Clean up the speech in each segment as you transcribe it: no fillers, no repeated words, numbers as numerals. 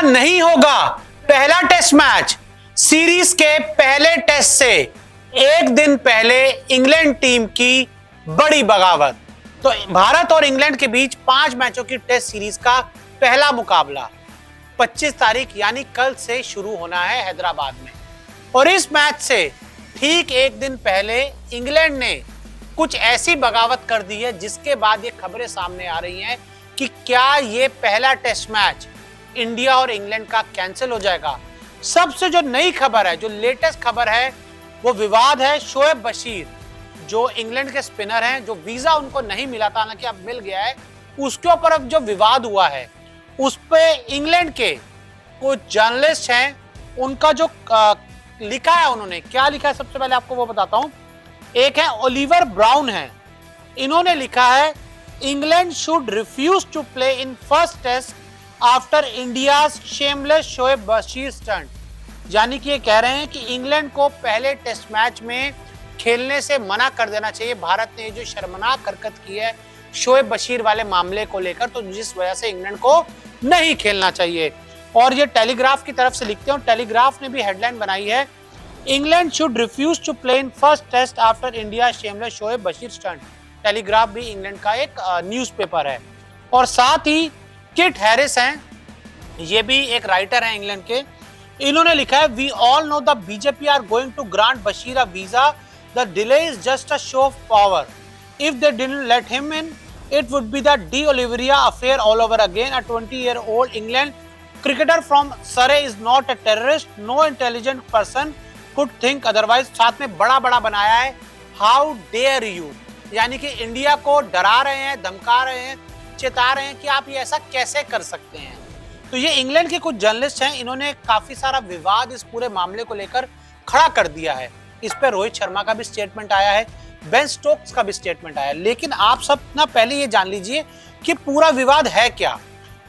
नहीं होगा पहला टेस्ट मैच। सीरीज के पहले टेस्ट से एक दिन पहले इंग्लैंड टीम की बड़ी बगावत। तो भारत और इंग्लैंड के बीच 5 मैचों की टेस्ट सीरीज का पहला मुकाबला 25 तारीख यानी कल से शुरू होना है हैदराबाद में। और इस मैच से ठीक एक दिन पहले इंग्लैंड ने कुछ ऐसी बगावत कर दी है जिसके बाद ये खबरें सामने आ रही हैं कि क्या ये पहला टेस्ट मैच इंडिया और इंग्लैंड का कैंसिल हो जाएगा। सबसे जो नई खबर है, जो लेटेस्ट खबर है, वो विवाद है शोएब बशीर, जो इंग्लैंड के स्पिनर हैं, जो वीजा उनको नहीं मिला था, हालांकि अब मिल गया है, उसके ऊपर अब जो विवाद हुआ है उस पे इंग्लैंड के कुछ जर्नलिस्ट हैं, उनका जो लिखा है, उन्होंने क्या लिखा है सबसे पहले आपको वो बताता हूं। एक है ओलिवर ब्राउन है, इन्होंने लिखा है England should refuse to play in first test after India's shameless Shoaib Bashir stunt. यानी कि ये कह रहे हैं कि इंग्लैंड को पहले टेस्ट मैच में खेलने से मना कर देना चाहिए। भारत ने जो शर्मनाक हरकत की है शोएब बशीर वाले मामले को लेकर, तो जिस वजह से इंग्लैंड को नहीं खेलना चाहिए। और ये टेलीग्राफ की तरफ से लिखते हैं, टेलीग्राफ ने भी हेडलाइन बनाई है England should refuse to play in first test after India shameless Shoaib Bashir stunt. Telegraph भी इंग्लैंड का एक न्यूज़पेपर है। और साथ ही किट हैरिस हैं, ये भी एक राइटर हैं इंग्लैंड के, इन्होंने लिखा है we all know the BJP are going to grant Bashir a visa, the delay is just a show of power, if they didn't let him in it would be the De Oliveira affair all over again. A 20-year-old England cricketer from Surrey is not a terrorist. No intelligent person could think otherwise. साथ में बड़ा बनाया है How dare you, यानी कि India को डरा रहे हैं, धमका रहे हैं, चेता रहे हैं कि आप ये ऐसा कैसे कर सकते हैं। तो ये इंग्लैंड के कुछ जर्नलिस्ट हैं, इन्होंने काफी सारा विवाद इस पूरे मामले को लेकर खड़ा कर दिया है। इस पर रोहित शर्मा का भी स्टेटमेंट आया है, बेन स्टोक्स का भी स्टेटमेंट आया। लेकिन आप सब ना पहले ये जान लीजिए कि पूरा विवाद है क्या।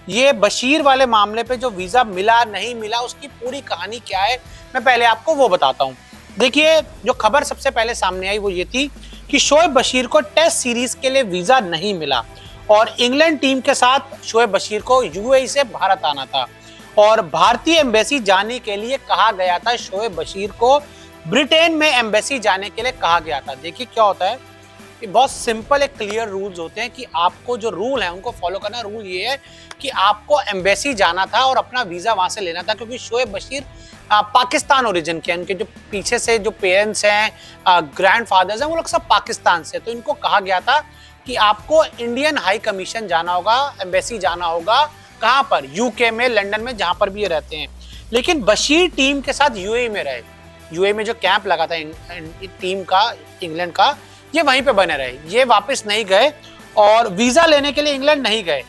ये बशीर वाले मामले पे जो वीजा मिला नहीं मिला उसकी पूरी कहानी क्या है, मैं पहले आपको वो बताता हूँ। देखिए, जो खबर सबसे पहले सामने आई वो ये थी कि शोएब बशीर को टेस्ट सीरीज के लिए वीजा नहीं मिला और इंग्लैंड टीम के साथ शोएब बशीर को यूएई से भारत आना था और भारतीय एम्बेसी जाने के लिए कहा गया था। शोएब बशीर को ब्रिटेन में एम्बेसी जाने के लिए कहा गया था। देखिए क्या होता है कि बहुत सिंपल एक क्लियर रूल्स होते हैं कि आपको जो रूल है उनको फॉलो करना। रूल ये है कि आपको एम्बेसी जाना था और अपना वीजा वहां से लेना था, क्योंकि शोएब बशीर पाकिस्तान ओरिजिन के हैं, उनके जो पीछे से जो पेरेंट्स हैं, ग्रैंड फादर्स हैं, वो लोग सब पाकिस्तान से। तो इनको कहा गया था कि आपको इंडियन हाई कमीशन जाना होगा, एम्बेसी जाना होगा। कहाँ पर? यूके में, लंदन में, जहां पर भी ये रहते हैं। लेकिन बशीर टीम के साथ यूएई में रहे, यूएई में जो कैंप लगा था टीम का, इंग्लैंड का, ये वहीं पे बने रहे, ये वापस नहीं गए और वीजा लेने के लिए इंग्लैंड नहीं गए।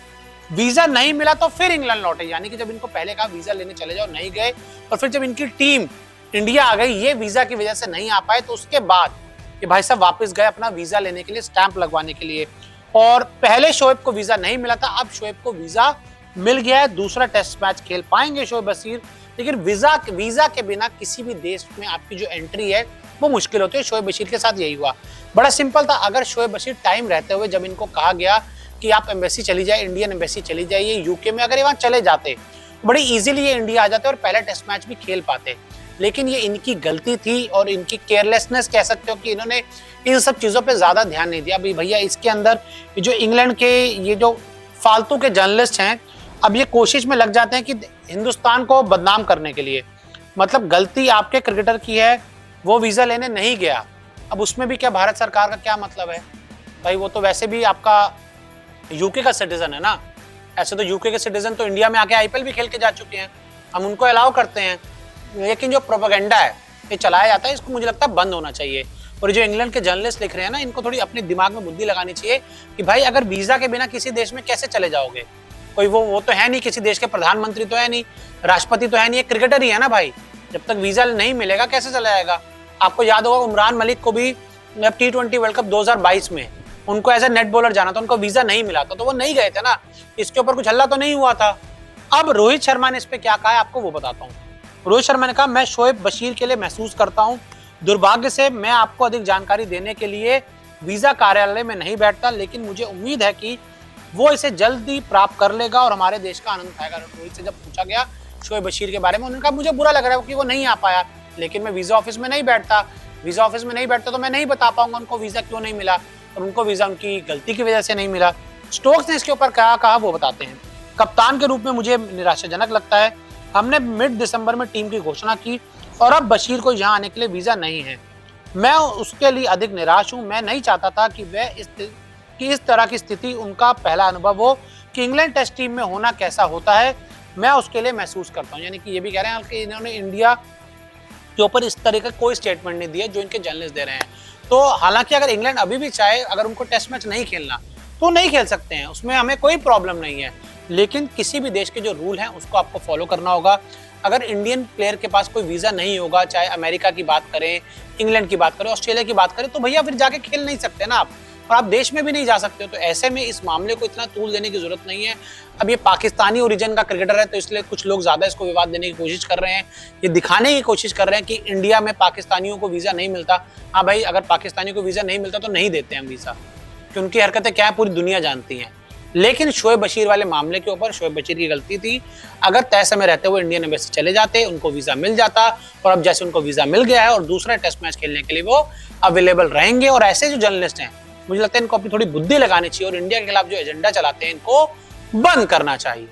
वीजा नहीं मिला तो फिर इंग्लैंड लौटे, यानी कि जब इनको पहले कहा वीजा लेने चले जाओ, नहीं गए, और फिर जब इनकी टीम इंडिया आ गई, ये वीजा की वजह से नहीं आ पाए, तो उसके बाद ये भाई साहब वापस गए अपना वीजा लेने के लिए, स्टैंप लगवाने के लिए। और पहले शोएब को वीजा नहीं मिला था, अब शोएब को वीजा मिल गया है, दूसरा टेस्ट मैच खेल पाएंगे शोएब बशीर। लेकिन वीजा के बिना किसी भी देश में आपकी जो एंट्री है वो मुश्किल होती है। शोएब बशीर के साथ यही हुआ। बड़ा सिंपल था, अगर शोएब बशीर टाइम रहते हुए, जब इनको कहा गया कि आप एम्बेसी चली जाए, इंडियन एम्बेसी चली जाइए यूके में, अगर ये वहाँ चले जाते बड़ी इजीली ये इंडिया आ जाते और पहला टेस्ट मैच भी खेल पाते। लेकिन ये इनकी गलती थी और इनकी केयरलेसनेस कह सकते हो कि इन्होंने इन सब चीज़ों पर ज़्यादा ध्यान नहीं दिया। अभी भैया इसके अंदर जो इंग्लैंड के ये जो फालतू के जर्नलिस्ट हैं, अब ये कोशिश में लग जाते हैं कि हिंदुस्तान को बदनाम करने के लिए। मतलब गलती आपके क्रिकेटर की है, वो वीज़ा लेने नहीं गया, अब उसमें भी क्या भारत सरकार का क्या मतलब है भाई? वो तो वैसे भी आपका यूके का सिटीजन है ना। ऐसे तो यूके के सिटीजन तो इंडिया में आके आईपीएल भी खेल के जा चुके हैं, हम उनको अलाउ करते हैं। लेकिन जो प्रोपेगेंडा है ये चलाया जाता है, इसको मुझे लगता है बंद होना चाहिए। और जो इंग्लैंड के जर्नलिस्ट लिख रहे हैं ना, इनको थोड़ी अपने दिमाग में बुद्धि लगानी चाहिए कि भाई अगर वीज़ा के बिना किसी देश में कैसे चले जाओगे? कोई वो तो है नहीं, किसी देश के प्रधानमंत्री तो है नहीं, राष्ट्रपति तो है नहीं, एक क्रिकेटर ही है ना भाई। जब तक वीजा नहीं मिलेगा कैसे चला जाएगा? आपको याद होगा उमरान मलिक को भी T20 वर्ल्ड कप 2022 में उनको एज ए नेट बॉलर जाना था, उनको वीजा नहीं मिला था, तो वो नहीं गए थे ना। इसके ऊपर कुछ हल्ला तो नहीं हुआ था। अब रोहित शर्मा ने इस पे क्या कहा है आपको वो बताता हूँ। रोहित शर्मा ने कहा मैं शोएब बशीर के लिए महसूस करता हूँ, दुर्भाग्य से मैं आपको अधिक जानकारी देने के लिए वीजा कार्यालय में नहीं बैठता, लेकिन मुझे उम्मीद है कि वो इसे जल्दी प्राप्त कर लेगा और हमारे देश का आनंद उठाएगा। रोहित से जब पूछा गया शोएब बशीर के बारे में। उन्होंने कहा मुझे बुरा लग रहा है कि वो नहीं आ पाया, लेकिन मैं वीजा ऑफिस में नहीं बैठता, वीजा ऑफिस में नहीं बैठता तो मैं नहीं बता पाऊंगा उनको वीजा क्यों नहीं मिला, और उनको वीजा उनकी गलती की वजह से नहीं मिला। स्टोक्स ने इसके ऊपर क्या कहा वो बताते हैं। कप्तान के रूप में मुझे निराशाजनक लगता है। हमने मिड दिसंबर में टीम की घोषणा की और अब बशीर को यहाँ आने के लिए वीजा नहीं है। मैं उसके लिए अधिक निराश हूँ। मैं नहीं चाहता था कि इस तरह की स्थिति उनका पहला अनुभव हो कि इंग्लैंड टेस्ट टीम में होना कैसा होता है। मैं उसके लिए महसूस करता हूँ। यानी कि ये भी कह रहे हैं कि इन्होंने इंडिया के ऊपर इस तरह का कोई स्टेटमेंट नहीं दिया जो इनके जर्नलिस्ट दे रहे हैं। तो हालांकि अगर इंग्लैंड अभी भी चाहे, अगर उनको टेस्ट मैच नहीं खेलना तो नहीं खेल सकते हैं, उसमें हमें कोई प्रॉब्लम नहीं है। लेकिन किसी भी देश के जो रूल हैं उसको आपको फॉलो करना होगा। अगर इंडियन प्लेयर के पास कोई वीज़ा नहीं होगा, चाहे अमेरिका की बात करें, इंग्लैंड की बात करें, ऑस्ट्रेलिया की बात करें, तो भैया फिर जाके खेल नहीं सकते ना आप, और आप देश में भी नहीं जा सकते हो। तो ऐसे में इस मामले को इतना तूल देने की जरूरत नहीं है। अब ये पाकिस्तानी ओरिजिन का क्रिकेटर है तो इसलिए कुछ लोग ज़्यादा इसको विवाद देने की कोशिश कर रहे हैं, ये दिखाने की कोशिश कर रहे हैं कि इंडिया में पाकिस्तानियों को वीज़ा नहीं मिलता। हाँ भाई, अगर पाकिस्तानियों को वीज़ा नहीं मिलता तो नहीं देते हम वीज़ा, कि उनकी हरकतें क्या है पूरी दुनिया जानती है। लेकिन शोएब बशीर वाले मामले के ऊपर शोएब बशीर की गलती थी। अगर तय समय रहते हुए इंडियन एम्बेसी चले जाते, उनको वीज़ा मिल जाता, और अब जैसे उनको वीज़ा मिल गया है और दूसरा टेस्ट मैच खेलने के लिए वो अवेलेबल रहेंगे। और ऐसे जो जर्नलिस्ट हैं, मुझे लगता है इनको अपनी थोड़ी बुद्धि लगानी चाहिए और इंडिया के खिलाफ जो एजेंडा चलाते हैं इनको बंद करना चाहिए।